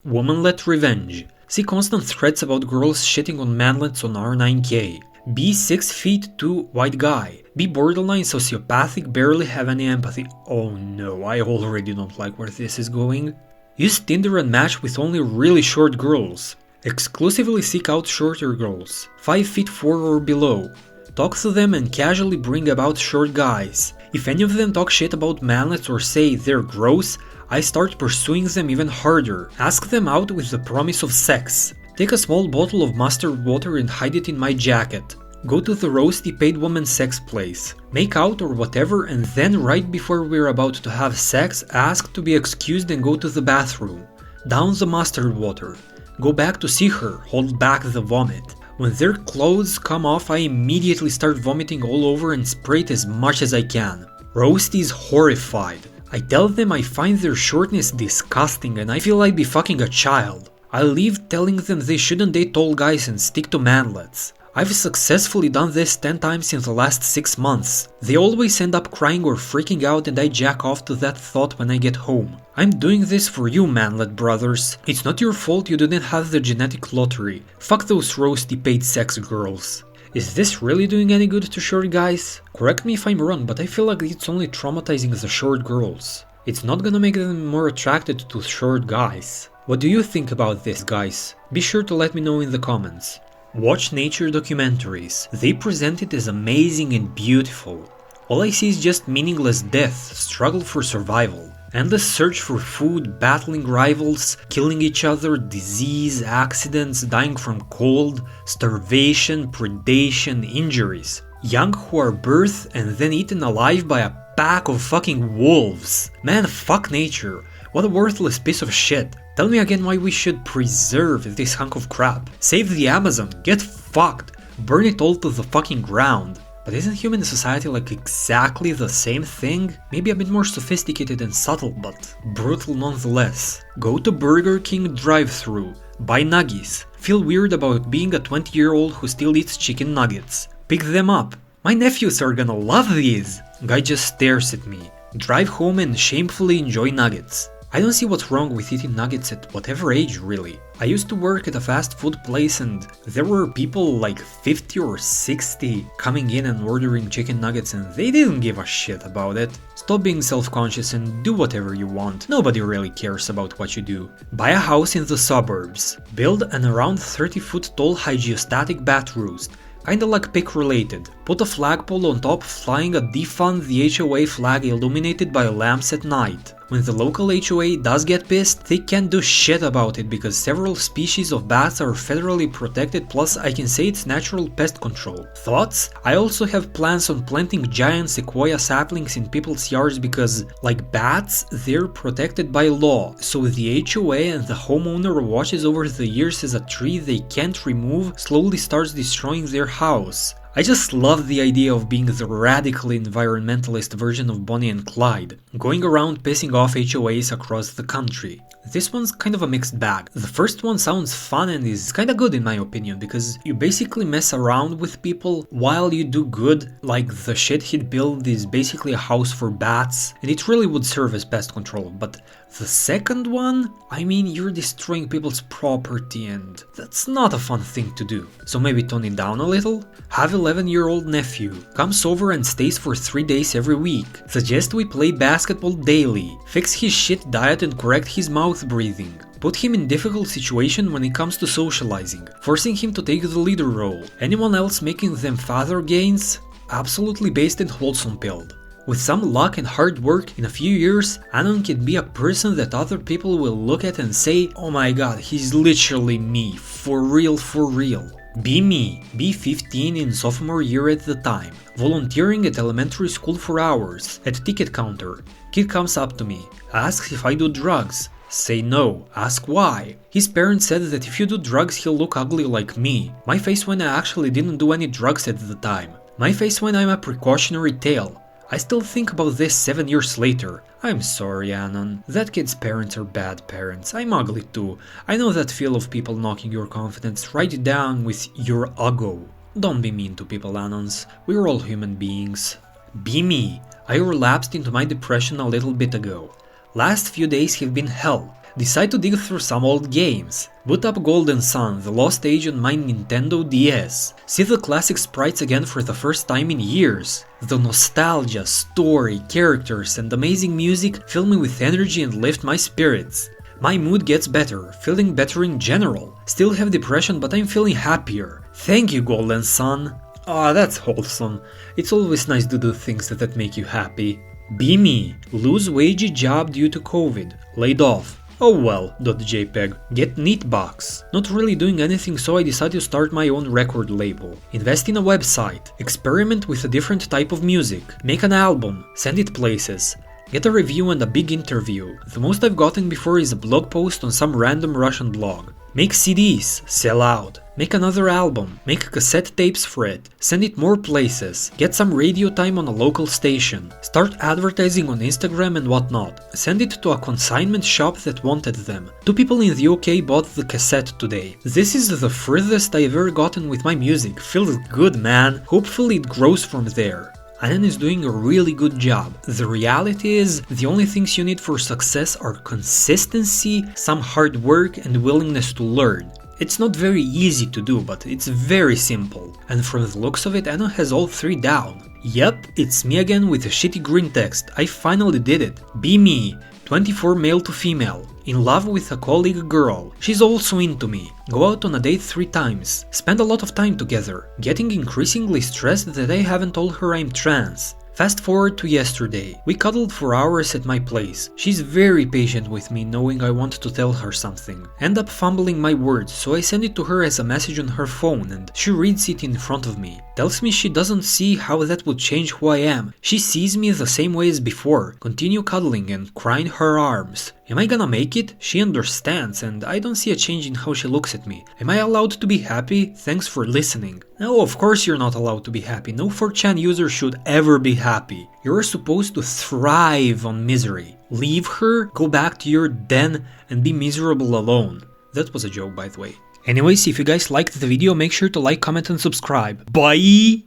Womanlet revenge. See constant threats about girls shitting on manlets on R9K. Be 6 feet 2 white guy. Be borderline sociopathic, barely have any empathy. Oh no, I already don't like where this is going. Use Tinder and match with only really short girls. Exclusively seek out shorter girls, 5 feet 4 or below. Talk to them and casually bring about short guys. If any of them talk shit about manlets or say they're gross, I start pursuing them even harder. Ask them out with the promise of sex. Take a small bottle of mustard water and hide it in my jacket. Go to the roasty paid woman sex place. Make out or whatever, and then right before we're about to have sex, ask to be excused and go to the bathroom. Down the mustard water. Go back to see her, hold back the vomit. When their clothes come off, I immediately start vomiting all over and spray it as much as I can. Roasty is horrified. I tell them I find their shortness disgusting and I feel I'd be fucking a child. I leave telling them they shouldn't date tall guys and stick to manlets. I've successfully done this 10 times in the last 6 months. They always end up crying or freaking out and I jack off to that thought when I get home. I'm doing this for you, manlet brothers. It's not your fault you didn't have the genetic lottery. Fuck those roasty paid sex girls. Is this really doing any good to short guys? Correct me if I'm wrong, but I feel like it's only traumatizing the short girls. It's not gonna make them more attracted to short guys. What do you think about this, guys? Be sure to let me know in the comments. Watch nature documentaries. They present it as amazing and beautiful. All I see is just meaningless death, struggle for survival. Endless search for food, battling rivals, killing each other, disease, accidents, dying from cold, starvation, predation, injuries. Young who are birthed and then eaten alive by a pack of fucking wolves. Man, fuck nature. What a worthless piece of shit. Tell me again why we should preserve this hunk of crap. Save the Amazon, get fucked, burn it all to the fucking ground. But isn't human society like exactly the same thing? Maybe a bit more sophisticated and subtle, but brutal nonetheless. Go to Burger King drive-thru, buy nuggies, feel weird about being a 20-year-old who still eats chicken nuggets. Pick them up. My nephews are gonna love these. Guy just stares at me. Drive home and shamefully enjoy nuggets. I don't see what's wrong with eating nuggets at whatever age, really. I used to work at a fast food place and there were people like 50 or 60 coming in and ordering chicken nuggets and they didn't give a shit about it. Stop being self-conscious and do whatever you want. Nobody really cares about what you do. Buy a house in the suburbs. Build an around 30-foot tall hydrostatic bat roost. Kinda like pick related. Put a flagpole on top flying a defund the HOA flag illuminated by lamps at night. When the local HOA does get pissed, they can't do shit about it because several species of bats are federally protected, plus I can say it's natural pest control. Thoughts? I also have plans on planting giant sequoia saplings in people's yards because, like bats, they're protected by law, so the HOA and the homeowner watches over the years as a tree they can't remove slowly starts destroying their house. I just love the idea of being the radically environmentalist version of Bonnie and Clyde, going around pissing off HOAs across the country. This one's kind of a mixed bag. The first one sounds fun and is kinda good in my opinion, because you basically mess around with people while you do good, like the shit he'd build is basically a house for bats, and it really would serve as pest control, but the second one? I mean, you're destroying people's property and that's not a fun thing to do. So maybe tone it down a little? Have 11-year-old nephew, comes over and stays for 3 days every week. Suggest we play basketball daily, fix his shit diet and correct his mouth breathing. Put him in difficult situation when it comes to socializing, forcing him to take the leader role. Anyone else making them father gains? Absolutely based and wholesome pilled. With some luck and hard work, in a few years, Anon can be a person that other people will look at and say, oh my god, he's literally me, for real, for real. Be me, be 15 in sophomore year at the time, volunteering at elementary school for hours, at ticket counter. Kid comes up to me, asks if I do drugs. Say no, ask why. His parents said that if you do drugs he'll look ugly like me. My face when I actually didn't do any drugs at the time. My face when I'm a precautionary tale. I still think about this 7 years later. I'm sorry, Anon. That kid's parents are bad parents. I'm ugly too. I know that feel of people knocking your confidence right down with your ego. Don't be mean to people, Anons. We're all human beings. Be me. I relapsed into my depression a little bit ago. Last few days have been hell. Decide to dig through some old games. Boot up Golden Sun, The Lost Age on my Nintendo DS. See the classic sprites again for the first time in years. The nostalgia, story, characters and amazing music fill me with energy and lift my spirits. My mood gets better, feeling better in general. Still have depression, but I'm feeling happier. Thank you, Golden Sun. Ah, that's wholesome. It's always nice to do things that make you happy. Be me. Lose wage job due to COVID. Laid off. Oh well, .jpg. Get Neatbox. Not really doing anything, so I decided to start my own record label. Invest in a website. Experiment with a different type of music. Make an album. Send it places. Get a review and a big interview. The most I've gotten before is a blog post on some random Russian blog. Make CDs. Sell out. Make another album. Make cassette tapes for it. Send it more places. Get some radio time on a local station. Start advertising on Instagram and whatnot. Send it to a consignment shop that wanted them. 2 people in the UK bought the cassette today. This is the furthest I've ever gotten with my music. Feels good, man. Hopefully it grows from there. Anon is doing a really good job. The reality is, the only things you need for success are consistency, some hard work and willingness to learn. It's not very easy to do, but it's very simple. And from the looks of it, Anon has all 3 down. Yep, it's me again with a shitty Greentext. I finally did it. Be me. 24 male to female. In love with a colleague girl. She's also into me. Go out on a date 3 times. Spend a lot of time together. Getting increasingly stressed that I haven't told her I'm trans. Fast forward to yesterday. We cuddled for hours at my place. She's very patient with me, knowing I want to tell her something. End up fumbling my words, so I send it to her as a message on her phone and she reads it in front of me. Tells me she doesn't see how that would change who I am. She sees me the same way as before. Continue cuddling and cry in her arms. Am I gonna make it? She understands and I don't see a change in how she looks at me. Am I allowed to be happy? Thanks for listening. No, of course you're not allowed to be happy. No 4chan user should ever be happy. You're supposed to thrive on misery. Leave her, go back to your den and be miserable alone. That was a joke, by the way. Anyways, if you guys liked the video, make sure to like, comment and subscribe. Bye!